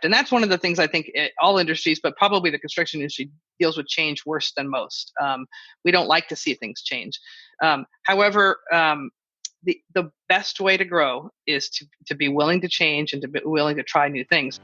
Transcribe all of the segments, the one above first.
And that's one of the things I think all industries, but probably the construction industry, deals with change worse than most. We don't like to see things change. However, the best way to grow is to be willing to change and to be willing to try new things.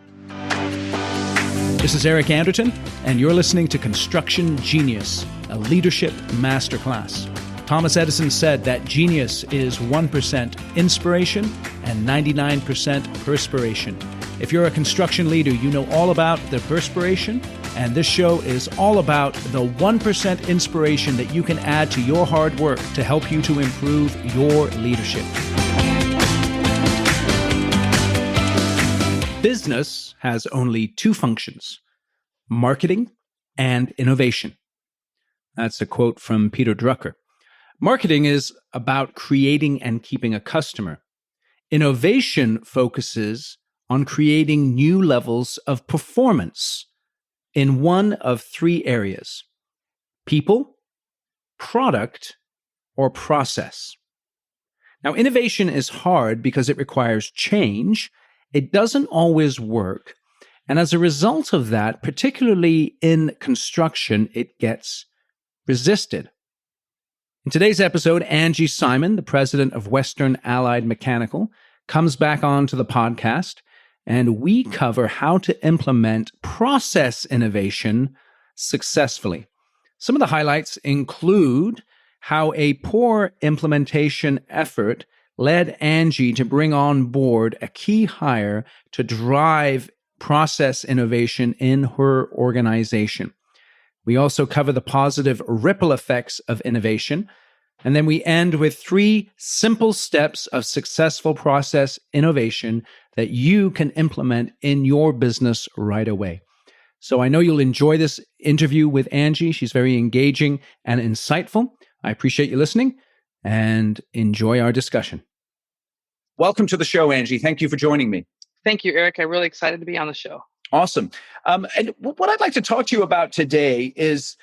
This is Eric Anderton, and you're listening to Construction Genius, a leadership masterclass. Thomas Edison said that genius is 1% inspiration and 99% perspiration. If you're a construction leader, you know all about the perspiration, and this show is all about the 1% inspiration that you can add to your hard work to help you to improve your leadership. Business has only two functions: marketing and innovation. That's a quote from Peter Drucker. Marketing is about creating and keeping a customer. Innovation focuses on creating new levels of performance in one of three areas: people, product, or process. Now, innovation is hard because it requires change. It doesn't always work. And as a result of that, particularly in construction, it gets resisted. In today's episode, Angie Simon, the president of Western Allied Mechanical, comes back onto the podcast, and we cover how to implement process innovation successfully. Some of the highlights include how a poor implementation effort led Angie to bring on board a key hire to drive process innovation in her organization. We also cover the positive ripple effects of innovation. And then we end with 3 simple steps of successful process innovation that you can implement in your business right away. So I know you'll enjoy this interview with Angie. She's very engaging and insightful. I appreciate you listening and enjoy our discussion. Welcome to the show, Angie. Thank you for joining me. Thank you, Eric. I'm really excited to be on the show. Awesome. And what I'd like to talk to you about today is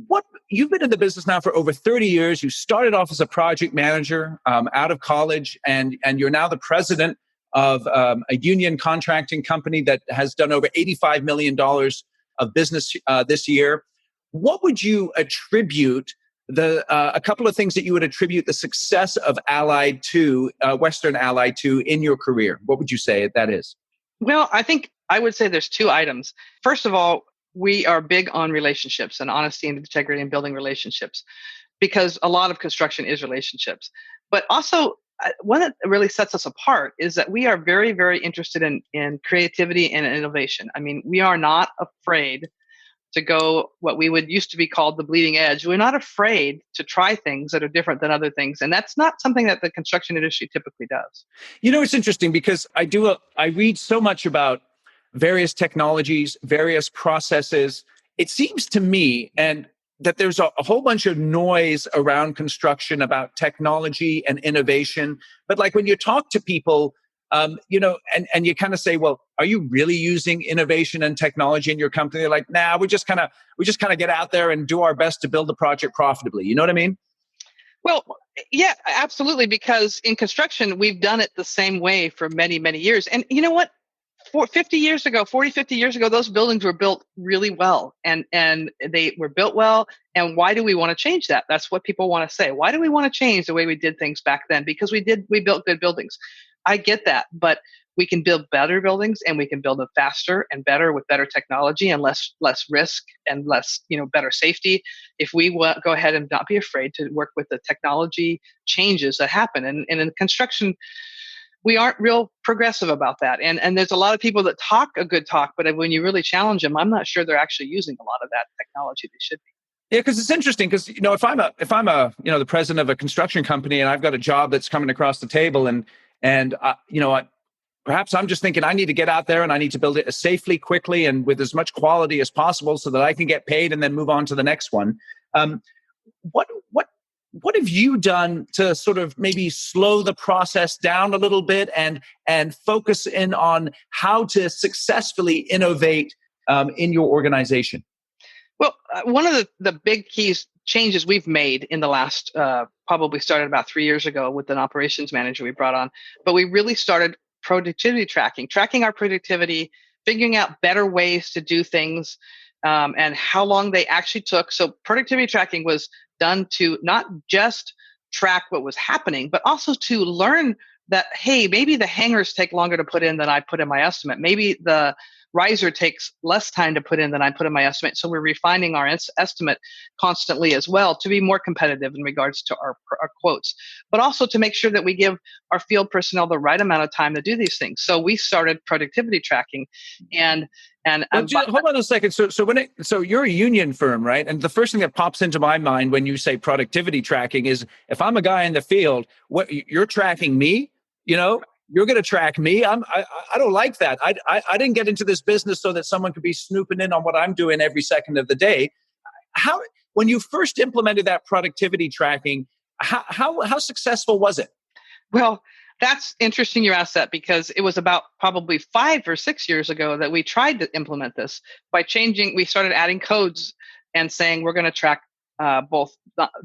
what you've been in the business now for over 30 years. You started off as a project manager out of college, and you're now the president of a union contracting company that has done over $85 million of business this year. What would you attribute a couple of things that you would attribute the success of Allied to, Western Allied to in your career? What would you say that is? Well, I would say there's 2 items. First of all, we are big on relationships and honesty and integrity and building relationships, because a lot of construction is relationships. But also, one that really sets us apart is that we are very, very interested in creativity and innovation. I mean, we are not afraid to go what we would used to be called the bleeding edge. We're not afraid to try things that are different than other things. And that's not something that the construction industry typically does. You know, it's interesting because I read so much about various technologies, various processes. It seems to me and that there's a whole bunch of noise around construction about technology and innovation. But like when you talk to people, and you kind of say, well, are you really using innovation and technology in your company? They're like, nah, we just kind of get out there and do our best to build the project profitably. You know what I mean? Well, yeah, absolutely. Because in construction, we've done it the same way for many, many years. And you know what? 50 years ago, those buildings were built really well and they were built well. And why do we want to change that? That's what people want to say. Why do we want to change the way we did things back then? Because we built good buildings. I get that, but we can build better buildings and we can build them faster and better with better technology and less risk and less, better safety. If we go ahead and not be afraid to work with the technology changes that happen. And in construction, we aren't real progressive about that. And there's a lot of people that talk a good talk, but when you really challenge them, I'm not sure they're actually using a lot of that technology they should be. Yeah, because it's interesting. Because if I'm the president of a construction company and I've got a job that's coming across the table, and perhaps I'm just thinking I need to get out there and I need to build it as safely, quickly, and with as much quality as possible, so that I can get paid and then move on to the next one. What have you done to sort of maybe slow the process down a little bit and focus in on how to successfully innovate in your organization? Well, one of the big keys changes we've made in the last, probably started about 3 years ago with an operations manager we brought on, but we really started productivity tracking our productivity figuring out better ways to do things, and how long they actually took. So productivity tracking was done to not just track what was happening, but also to learn that, hey, maybe the hangers take longer to put in than I put in my estimate. Maybe the riser takes less time to put in than I put in my estimate. So we're refining our estimate constantly as well to be more competitive in regards to our quotes, but also to make sure that we give our field personnel the right amount of time to do these things. So we started productivity tracking, and hold on a second. So you're a union firm, right? And the first thing that pops into my mind when you say productivity tracking is, if I'm a guy in the field, what you're tracking me, you're going to track me. I don't like that. I didn't get into this business so that someone could be snooping in on what I'm doing every second of the day. When you first implemented that productivity tracking, how successful was it? Well, that's interesting you asked that, because it was about probably 5 or 6 years ago that we tried to implement this by changing. We started adding codes and saying we're going to track both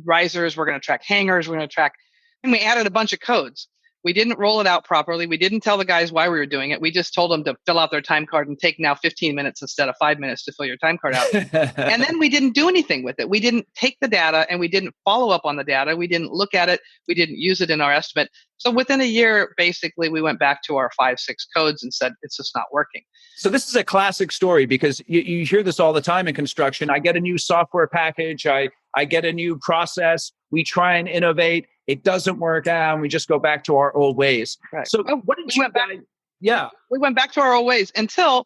risers, we're going to track hangers, we're going to track, and we added a bunch of codes. We didn't roll it out properly. We didn't tell the guys why we were doing it. We just told them to fill out their time card and take now 15 minutes instead of 5 minutes to fill your time card out. And then we didn't do anything with it. We didn't take the data and we didn't follow up on the data. We didn't look at it. We didn't use it in our estimate. So within a year, basically, we went back to our 5-6 codes and said, it's just not working. So this is a classic story, because you hear this all the time in construction. I get a new software package. I get a new process. We try and innovate. It doesn't work out, and we just go back to our old ways. Right. So what did you guys? Yeah, we went back to our old ways until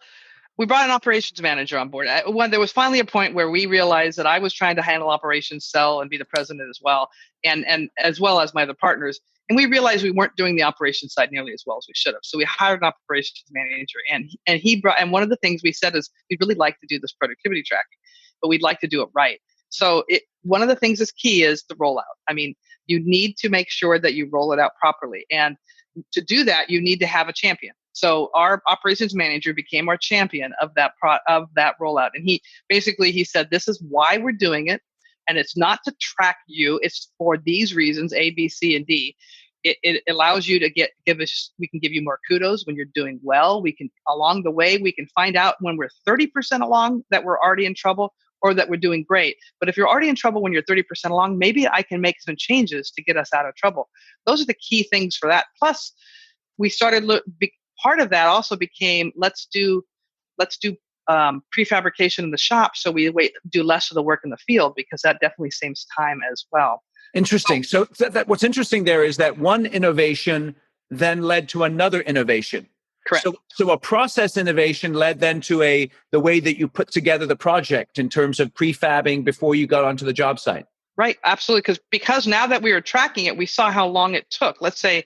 we brought an operations manager on board. When there was finally a point where we realized that I was trying to handle operations, sell, and be the president as well, and as well as my other partners. And we realized we weren't doing the operations side nearly as well as we should have. So we hired an operations manager, and one of the things we said is, we'd really like to do this productivity tracking, but we'd like to do it right. So one of the things that's key is the rollout. I mean, you need to make sure that you roll it out properly. And to do that, you need to have a champion. So our operations manager became our champion of that rollout. And he said, this is why we're doing it. And it's not to track you. It's for these reasons, A, B, C, and D. It allows you to we can give you more kudos when you're doing well. We can, along the way, we can find out when we're 30% along that we're already in trouble, or that we're doing great. But if you're already in trouble when you're 30% along, maybe I can make some changes to get us out of trouble. Those are the key things for that. Plus, we started, part of that also became, let's do prefabrication in the shop, so we do less of the work in the field, because that definitely saves time as well. Interesting. So what's interesting there is that one innovation then led to another innovation. Correct. So a process innovation led then to the way that you put together the project in terms of prefabbing before you got onto the job site. Right. Absolutely. Because now that we were tracking it, we saw how long it took. Let's say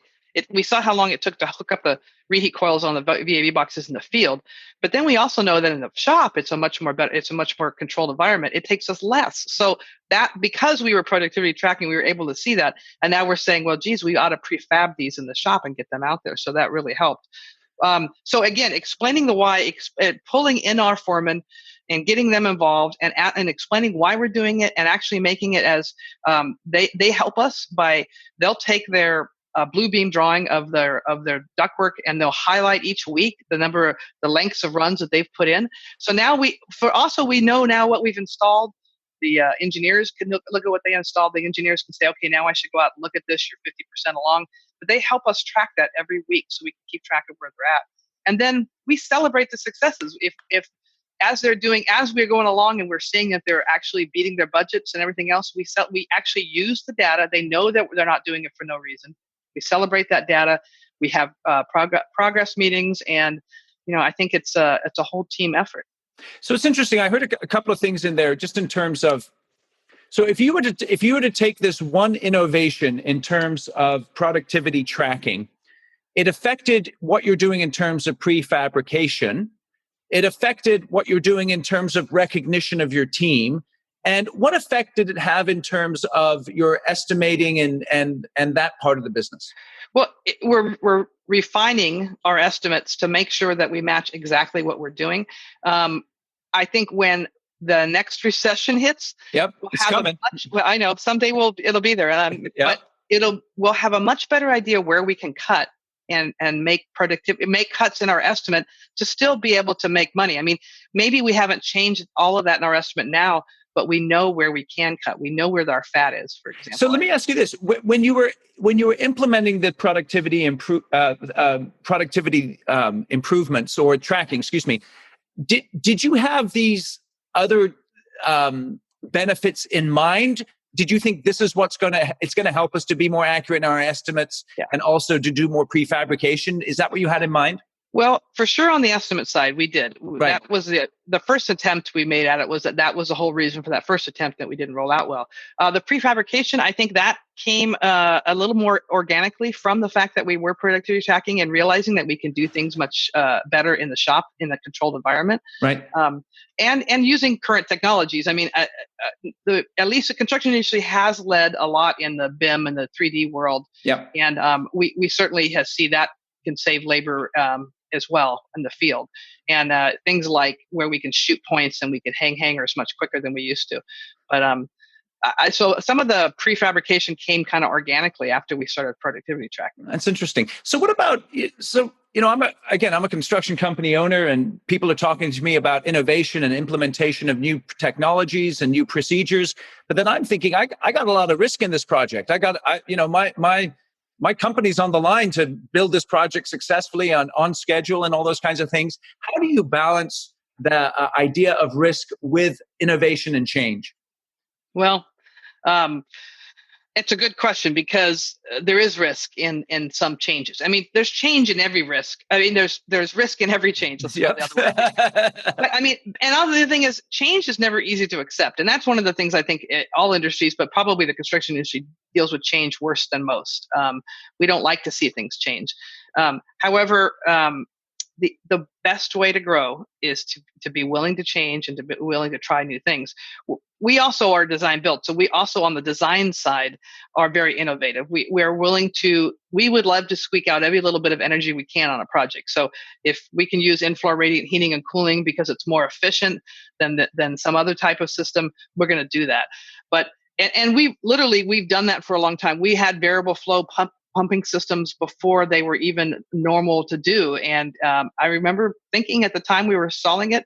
we saw how long it took to hook up the reheat coils on the VAV boxes in the field. But then we also know that in the shop, it's a much more controlled environment. It takes us less. So that, because we were productivity tracking, we were able to see that. And now we're saying, well, geez, we ought to prefab these in the shop and get them out there. So that really helped. So again, explaining the why, pulling in our foremen and getting them involved, and explaining why we're doing it, and actually making it as they help us they'll take their blue beam drawing of their ductwork, and they'll highlight each week the lengths of runs that they've put in. So now we know now what we've installed. The engineers can look at what they installed. The engineers can say, okay, now I should go out and look at this. You're 50% along. But they help us track that every week, so we can keep track of where they're at. And then we celebrate the successes. If as we're going along and we're seeing that they're actually beating their budgets and everything else, we actually use the data. They know that they're not doing it for no reason. We celebrate that data. We have progress meetings, and I think it's a whole team effort. So it's interesting. I heard a couple of things in there, just in terms of, so if you were to take this one innovation in terms of productivity tracking, it affected what you're doing in terms of prefabrication. It affected what you're doing in terms of recognition of your team. And what effect did it have in terms of your estimating and that part of the business? Well, we're refining our estimates to make sure that we match exactly what we're doing. I think when the next recession hits, it's coming. I know someday it'll be there, Yep. but we'll have a much better idea where we can cut and make cuts in our estimate to still be able to make money. I mean, maybe we haven't changed all of that in our estimate now, but we know where we can cut. We know where our fat is, for example. So let me ask you this: when you were implementing the productivity improvements or tracking, excuse me, did you have these other benefits in mind? Did you think this is it's going to help us to be more accurate in our estimates, and also to do more prefabrication? Is that what you had in mind? Well, for sure on the estimate side, we did. Right. That was the first attempt we made at it, was that was the whole reason for that first attempt that we didn't roll out well. The prefabrication, I think that came a little more organically from the fact that we were productivity tracking and realizing that we can do things much better in the shop in a controlled environment. Right. And using current technologies. I mean, at least the construction industry has led a lot in the BIM and the 3D world. Yeah. And we certainly have see that can save labor as well in the field, and things like where we can shoot points and we can hang hangers much quicker than we used to. But so some of the prefabrication came kind of organically after we started productivity tracking. That's interesting. So what about, I'm a construction company owner, and people are talking to me about innovation and implementation of new technologies and new procedures. But then I'm thinking, I got a lot of risk in this project. My company's on the line to build this project successfully on schedule and all those kinds of things. How do you balance the idea of risk with innovation and change? Well, it's a good question, because there is risk in some changes. I mean, there's change in every risk. I mean, there's risk in every change. Let's go the other way. But I mean, and the other thing is, change is never easy to accept, and that's one of the things I think all industries, but probably the construction industry, deals with change worse than most. We don't like to see things change. However, the best way to grow is to be willing to change and to be willing to try new things. We also are design built. So we also, on the design side, are very innovative. We would love to squeak out every little bit of energy we can on a project. So if we can use in-floor radiant heating and cooling because it's more efficient than some other type of system, we're going to do that. But and we've done that for a long time. We had variable flow pumping systems before they were even normal to do. And I remember thinking at the time we were installing it,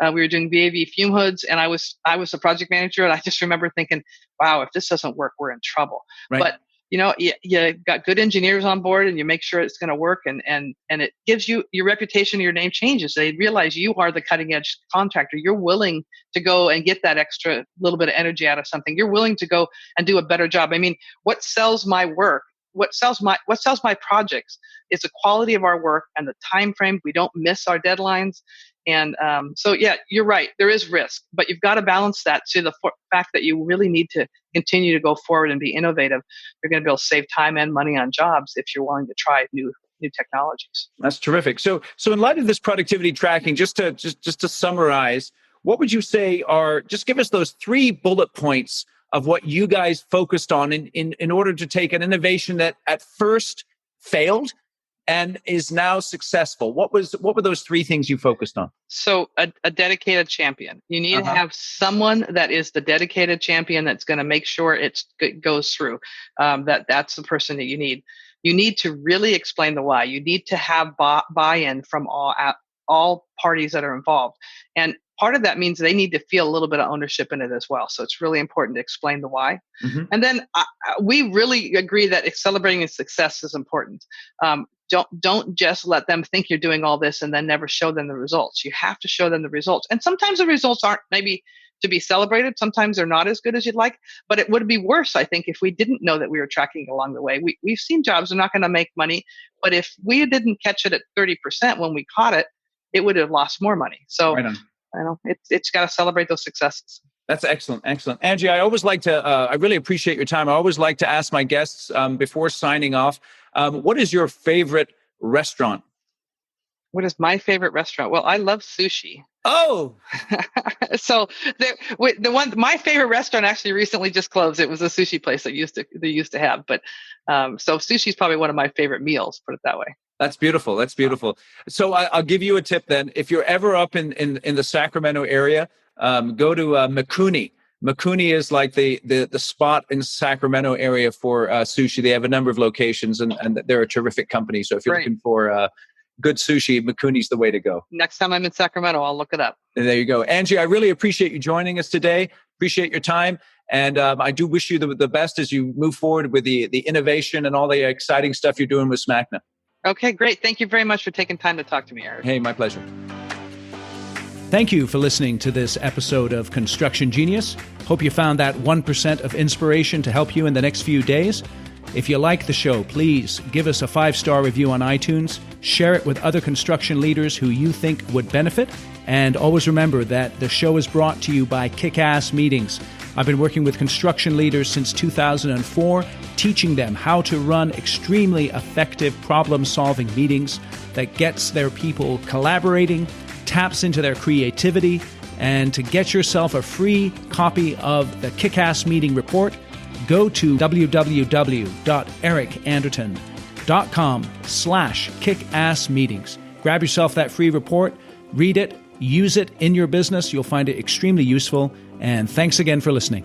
we were doing VAV fume hoods, and I was the project manager, and I just remember thinking, wow, if this doesn't work, we're in trouble. Right. But you got good engineers on board, and you make sure it's going to work, and it gives you your reputation, your name changes. They realize you are the cutting edge contractor. You're willing to go and get that extra little bit of energy out of something. You're willing to go and do a better job. I mean, what sells my work? What sells my projects is the quality of our work and the time frame. We don't miss our deadlines. And so, yeah, you're right. There is risk, but you've got to balance that to the fact that you really need to continue to go forward and be innovative. You're going to be able to save time and money on jobs if you're willing to try new technologies. That's terrific. So in light of this productivity tracking, just to summarize, what would you say just give us those 3 bullet points of what you guys focused on in order to take an innovation that at first failed and is now successful? What were those 3 things you focused on? So a dedicated champion. You need to have someone that is the dedicated champion that's going to make sure it goes through. That's the person that you need. You need to really explain the why. You need to have buy-in from all parties that are involved. And part of that means they need to feel a little bit of ownership in it as well. So it's really important to explain the why. Mm-hmm. And then we really agree that celebrating success is important. Don't just let them think you're doing all this and then never show them the results. You have to show them the results. And sometimes the results aren't maybe to be celebrated. Sometimes they're not as good as you'd like, but it would be worse, I think, if we didn't know that we were tracking along the way. We've seen jobs are not going to make money, but if we didn't catch it at 30% when we caught it, it would have lost more money. So right on. I know it's got to celebrate those successes. That's excellent. Angie, I always like to, I really appreciate your time. I always like to ask my guests before signing off, what is your favorite restaurant? What is my favorite restaurant? Well, I love sushi. Oh, so my favorite restaurant actually recently just closed. It was a sushi place that they used to have, but so sushi is probably one of my favorite meals. Put it that way. That's beautiful. That's beautiful. So I'll give you a tip then. If you're ever up in the Sacramento area, go to Mikuni. Mikuni is like the spot in Sacramento area for sushi. They have a number of locations, and they're a terrific company. So if you're looking for good sushi, Mikuni's the way to go. Next time I'm in Sacramento, I'll look it up. And there you go. Angie, I really appreciate you joining us today. Appreciate your time. And I do wish you the best as you move forward with the innovation and all the exciting stuff you're doing with SMACNA. Okay, great. Thank you very much for taking time to talk to me, Eric. Hey, my pleasure. Thank you for listening to this episode of Construction Genius. Hope you found that 1% of inspiration to help you in the next few days. If you like the show, please give us a 5-star review on iTunes, share it with other construction leaders who you think would benefit, and always remember that the show is brought to you by Kick-Ass Meetings. I've been working with construction leaders since 2004, teaching them how to run extremely effective problem-solving meetings that gets their people collaborating, taps into their creativity. And to get yourself a free copy of the Kick-Ass Meeting Report, go to www.ericanderton.com/kickassmeetings. Grab yourself that free report, read it, use it in your business. You'll find it extremely useful. And thanks again for listening.